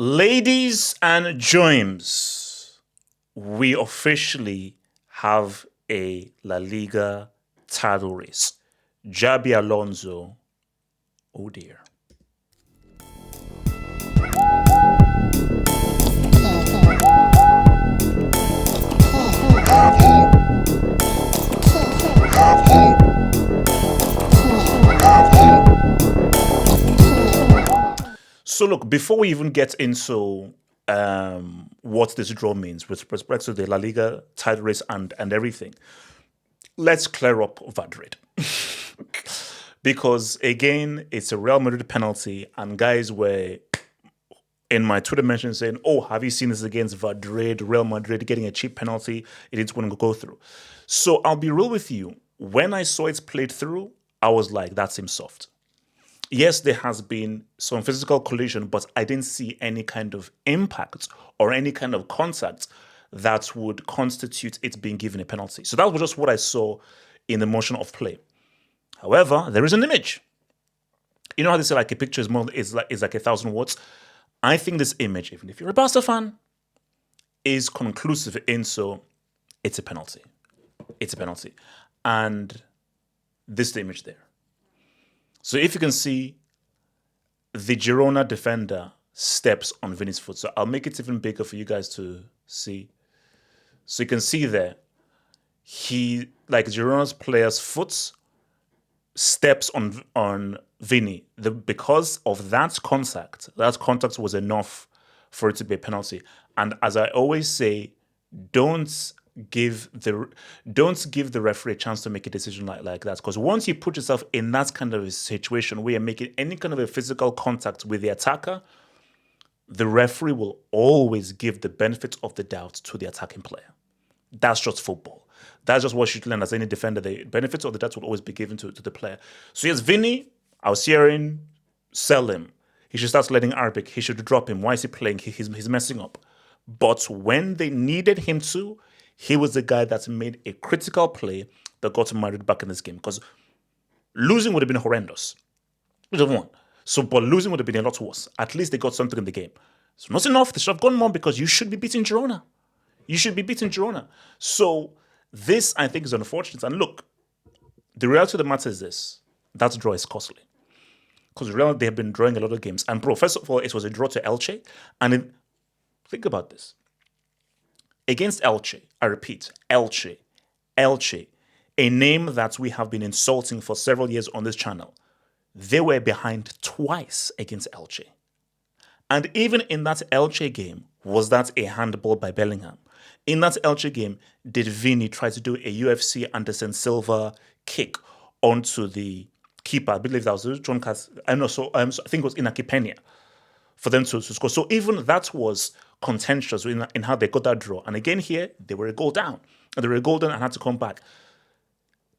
Ladies and germs, we officially have a La Liga title race. Xabi Alonso, oh dear. So look, before we even get into what this draw means with respect to the La Liga title race and everything, let's clear up Madrid. Because again, it's a Real Madrid penalty, and guys were in my Twitter mention saying, "Oh, have you seen this against Madrid? Real Madrid getting a cheap penalty? It is going to go through." So I'll be real with you. When I saw it played through, I was like, "That seems soft." Yes, there has been some physical collision, but I didn't see any kind of impact or any kind of contact that would constitute it being given a penalty. So that was just what I saw in the motion of play. However, there is an image. You know how they say like a picture is like 1,000 words? I think this image, even if you're a Barca fan, is conclusive in so it's a penalty. It's a penalty. And this is the image there. So if you can see, the Girona defender steps on Vini's foot. So I'll make it even bigger for you guys to see. So you can see there, Girona's player's foot steps on Vini. Because of that contact was enough for it to be a penalty. And as I always say, don't give the referee a chance to make a decision like that, because once you put yourself in that kind of a situation where you're making any kind of a physical contact with the attacker, the referee will always give the benefit of the doubt to the attacking player. That's just football. That's just what you should learn as any defender. The benefits of the doubt will always be given to the player. So yes, Vini, I was hearing, sell him. He should start letting Arabic. He should drop him. Why is he playing? He's messing up. But when they needed him to, he was the guy that made a critical play that got Madrid back in this game. Because losing would have been horrendous. We'd have won. But losing would have been a lot worse. At least they got something in the game. So not enough. They should have gone more, because you should be beating Girona. You should be beating Girona. So this, I think, is unfortunate. And look, the reality of the matter is this. That draw is costly. Because Real, they have been drawing a lot of games. And first of all, it was a draw to Elche. And think about this. Against Elche, I repeat, Elche, a name that we have been insulting for several years on this channel, they were behind twice against Elche. And even in that Elche game, was that a handball by Bellingham? In that Elche game, did Vini try to do a UFC Anderson Silva kick onto the keeper? I believe that was John Cass. I think it was Inaki Peña for them to score. So even that was contentious in how they got that draw. And again here, they were a goal down. And they were a goal down and had to come back.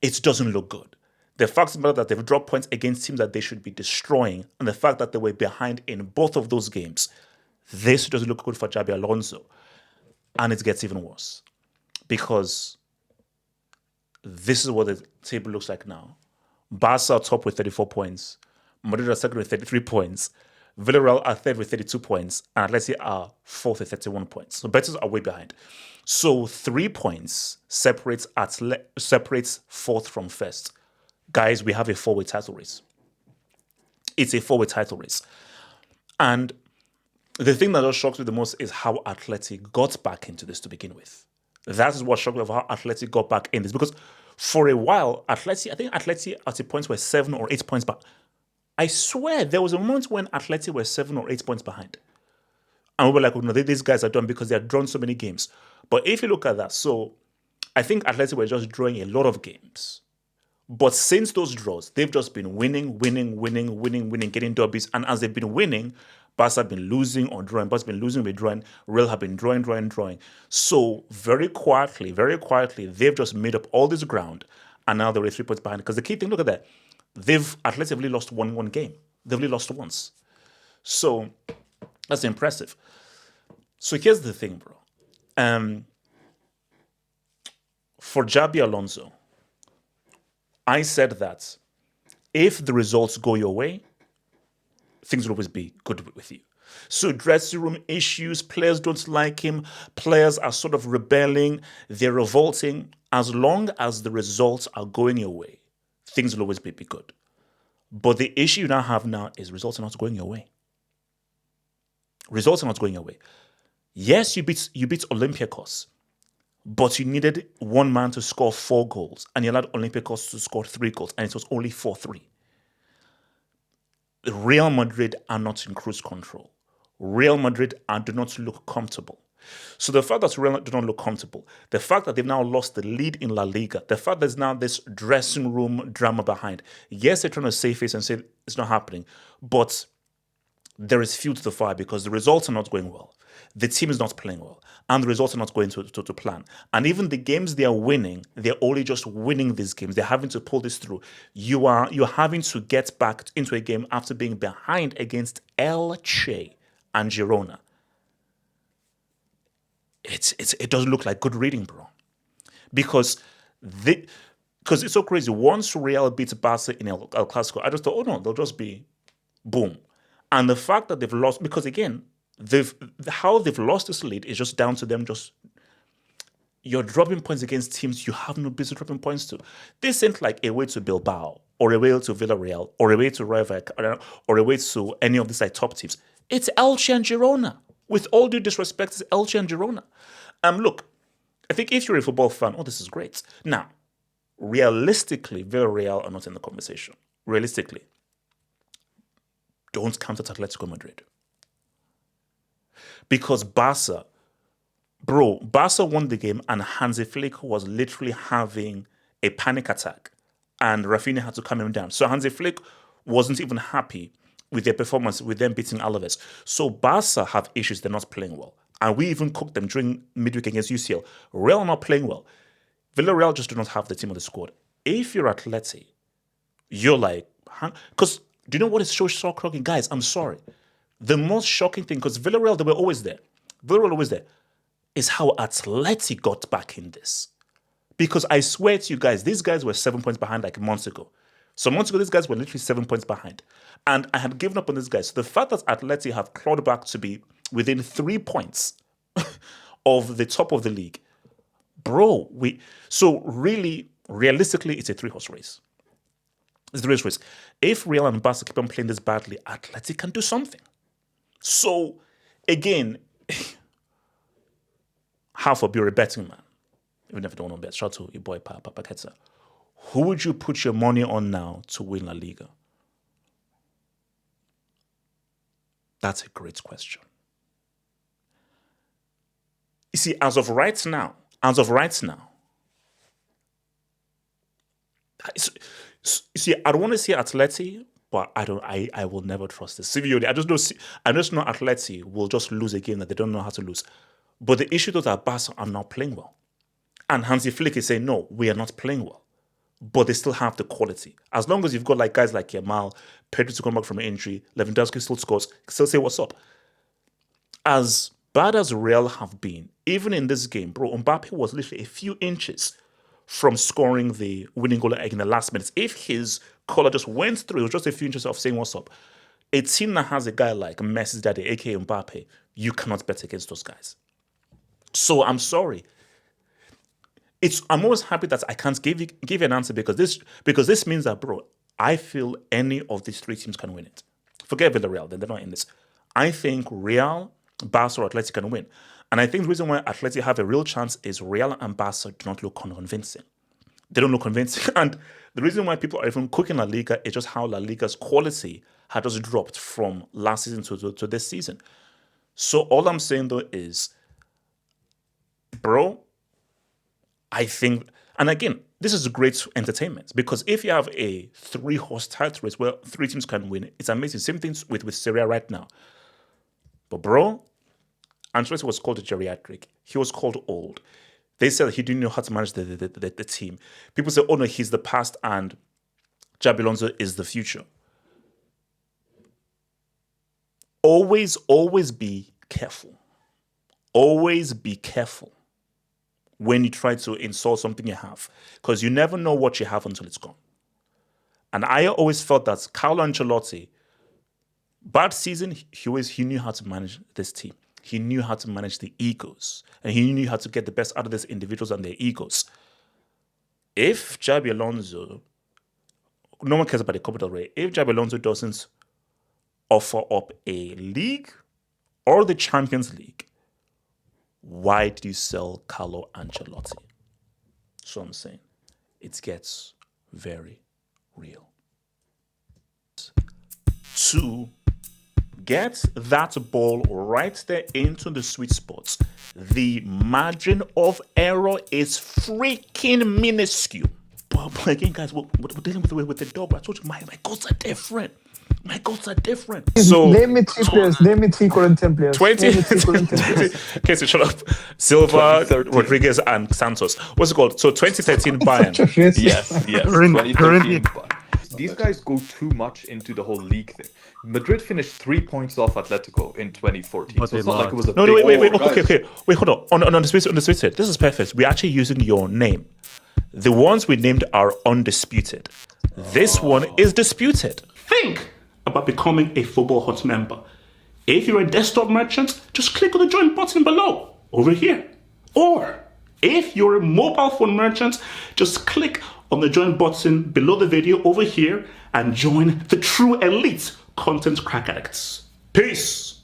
It doesn't look good. The fact about that they've dropped points against teams that they should be destroying, and the fact that they were behind in both of those games, this doesn't look good for Xabi Alonso. And it gets even worse. Because this is what the table looks like now. Barca are top with 34 points. Madrid are second with 33 points. Villarreal are third with 32 points, and Atleti are fourth with 31 points. So Betis are way behind. So 3 points separates fourth from first. Guys, we have a four-way title race. It's a four-way title race. And the thing that just shocks me the most is how Atleti got back into this to begin with. That is what shocked me, of how Atleti got back in this. Because for a while, I think Atleti at the points were 7 or 8 points back. I swear there was a moment when Atleti were 7 or 8 points behind. And we were like, oh, no, these guys are done because they have drawn so many games. But if you look at that, so I think Atleti were just drawing a lot of games. But since those draws, they've just been winning, getting derbies. And as they've been winning, Barca have been losing or drawing. Barca's been losing, drawing. Real have been drawing. So very quietly, they've just made up all this ground. And now they're 3 points behind. Because the key thing, look at that. Atleti have only lost one game. They've only lost once. So that's impressive. So here's the thing, bro. For Xabi Alonso, I said that if the results go your way, things will always be good with you. So dressing room issues, players don't like him, players are sort of rebelling, they're revolting. As long as the results are going your way, things will always be good. But the issue you now have now is results are not going your way. Results are not going your way. Yes, you beat Olympiacos, but you needed one man to score 4 goals, and you allowed Olympiacos to score 3 goals, and it was only 4-3. Real Madrid are not in cruise control. Real Madrid do not look comfortable. So the fact that Real Madrid do not look comfortable, the fact that they've now lost the lead in La Liga, the fact there's now this dressing room drama behind. Yes, they're trying to save face and say it's not happening, but there is fuel to the fire because the results are not going well. The team is not playing well, and the results are not going to plan. And even the games they are winning, they're only just winning these games. They're having to pull this through. You're having to get back into a game after being behind against Elche and Girona. It doesn't look like good reading, bro. Because it's so crazy. Once Real beats Barca in El Clasico, I just thought, oh no, they'll just be boom. And the fact that they've lost, because again, how they've lost this lead is just down to them just you're dropping points against teams you have no business dropping points to. This ain't like a way to Bilbao or a way to Villarreal or a way to Rayo Vallecano or a way to any of these like top teams. It's Elche and Girona. With all due disrespect, it's Elche and Girona. Look, I think if you're a football fan, oh, this is great. Now, realistically, Villarreal are not in the conversation. Realistically, don't count at Atletico Madrid. Because Barca won the game and Hansi Flick was literally having a panic attack and Rafinha had to calm him down. So Hansi Flick wasn't even happy with their performance, with them beating Alaves. So Barca have issues, they're not playing well. And we even cooked them during midweek against UCL. Real not playing well. Villarreal just do not have the team on the squad. If you're Atleti, you're like, because do you know what is so shocking? Guys, I'm sorry. The most shocking thing, because Villarreal, they were always there. Villarreal always there, is how Atleti got back in this. Because I swear to you guys, these guys were 7 points behind like months ago. So months ago, these guys were literally 7 points behind. And I had given up on these guys. So the fact that Atleti have clawed back to be within 3 points of the top of the league, bro, so really, realistically, it's a 3-horse race. It's the race. If Real and Barca keep on playing this badly, Atleti can do something. So, again, half of you're a betting man. Even if you don't want to bet, shout out to your boy Papa Ketsa. Who would you put your money on now to win La Liga? That's a great question. You see, as of right now, see, I don't want to say Atleti, but I will never trust this. Seriously, I just know Atleti will just lose a game that they don't know how to lose. But the issue is that Barca are not playing well. And Hansi Flick is saying, no, we are not playing well. But they still have the quality. As long as you've got like guys like Yamal, Pedro to come back from an injury, Lewandowski still scores, still say what's up. As bad as Real have been, even in this game, bro, Mbappe was literally a few inches from scoring the winning goal in the last minutes. If his collar just went through, it was just a few inches of saying what's up. A team that has a guy like Messi's daddy, aka Mbappe, you cannot bet against those guys. So I'm sorry. I'm always happy that I can't give you an answer because this means that, bro, I feel any of these 3 teams can win it. Forget Villarreal, they're not in this. I think Real, Barca, or Atleti can win. And I think the reason why Atleti have a real chance is Real and Barca do not look convincing. They don't look convincing. And the reason why people are even cooking La Liga is just how La Liga's quality had just dropped from last season to this season. So all I'm saying though is, bro, I think, and again, this is great entertainment because if you have a 3-horse title race where 3 teams can win, it's amazing. Same thing with Serie right now. But bro, Ancelotti was called a geriatric. He was called old. They said he didn't know how to manage the team. People say, oh no, he's the past and Xabi Alonso is the future. Always be careful. Always be careful when you try to insult something you have, because you never know what you have until it's gone. And I always felt that Carlo Ancelotti, bad season, he knew how to manage this team. He knew how to manage the egos. And he knew how to get the best out of these individuals and their egos. If Xabi Alonso, no one cares about the Copa del Rey, if Xabi Alonso doesn't offer up a league or the Champions League, why did you sell Carlo Ancelotti? So I'm saying it gets very real. To get that ball right there into the sweet spots, the margin of error is freaking minuscule. But again, guys, we're dealing with the double. I told you my goals are different. My goals are different. So name me three players. Name me three current players. 20. Casey, shut up. Silva, Rodriguez, and Santos. What's it called? So 2013 Bayern. Yes. 2013 Bayern. These guys go too much into the whole league thing. Madrid finished 3 points off Atletico in 2014. But so it's they not like it was a No, big wait. war, guys. Okay. Wait, hold on. On the Twitter, this is perfect. We're actually using your name. The ones we named are undisputed. This one is disputed. Think about becoming a Football Hut member. If you're a desktop merchant, just click on the join button below, over here. Or if you're a mobile phone merchant, just click on the join button below the video over here and join the true elite content crack addicts. Peace.